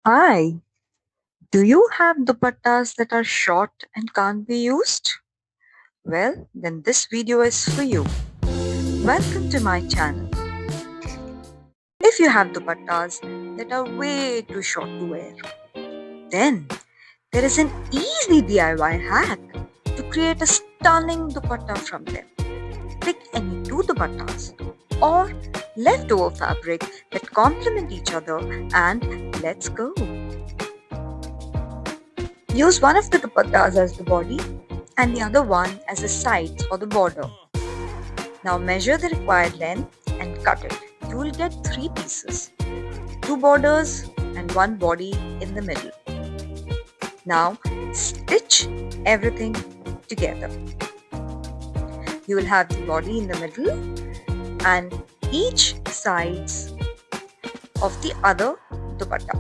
Hi, do you have dupattas that are short and can't be used? Well, then this video is for you. Welcome to my channel. If you have dupattas that are way too short to wear, then there is an easy DIY hack to create a stunning dupatta from them. Pick any two dupattas or leftover fabric that complement each other and let's go. Use one of the dupattas as the body and the other one as the sides or the border. Now measure the required length and cut it. You will get 3 pieces, 2 borders and 1 body in the middle. Now stitch everything together. You will have the body in the middle and each sides of the other dupatta.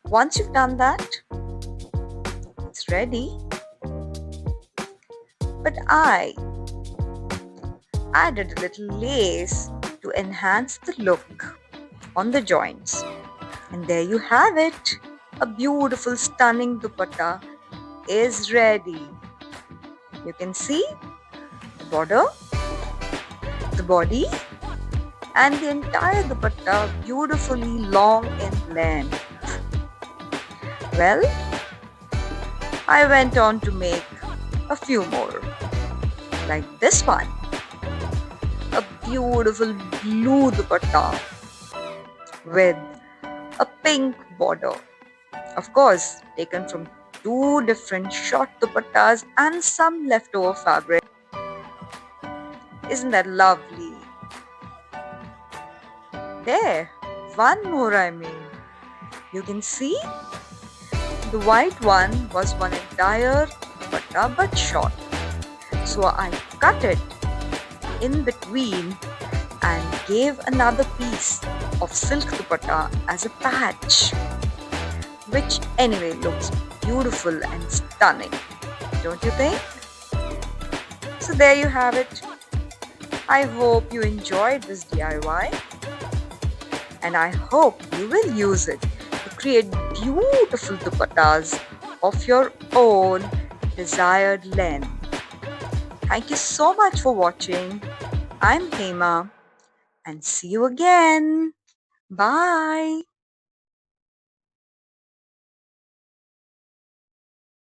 Once you've done that, it's ready. But I added a little lace to enhance the look on the joints. And there you have it. A beautiful, stunning dupatta is ready. You can see the border, the body, and the entire dupatta beautifully long in length. Well, I went on to make a few more, like this one, a beautiful blue dupatta with a pink border, of course taken from 2 different short dupattas and some leftover fabric. Isn't that lovely? There, one more I made. You can see the white one was one entire dupatta but short. So I cut it in between and gave another piece of silk dupatta as a patch, which anyway looks beautiful and stunning, don't you think? So there you have it. I hope you enjoyed this DIY and I hope you will use it to create beautiful dupattas of your own desired length. Thank you so much for watching. I'm Hema and see you again. Bye.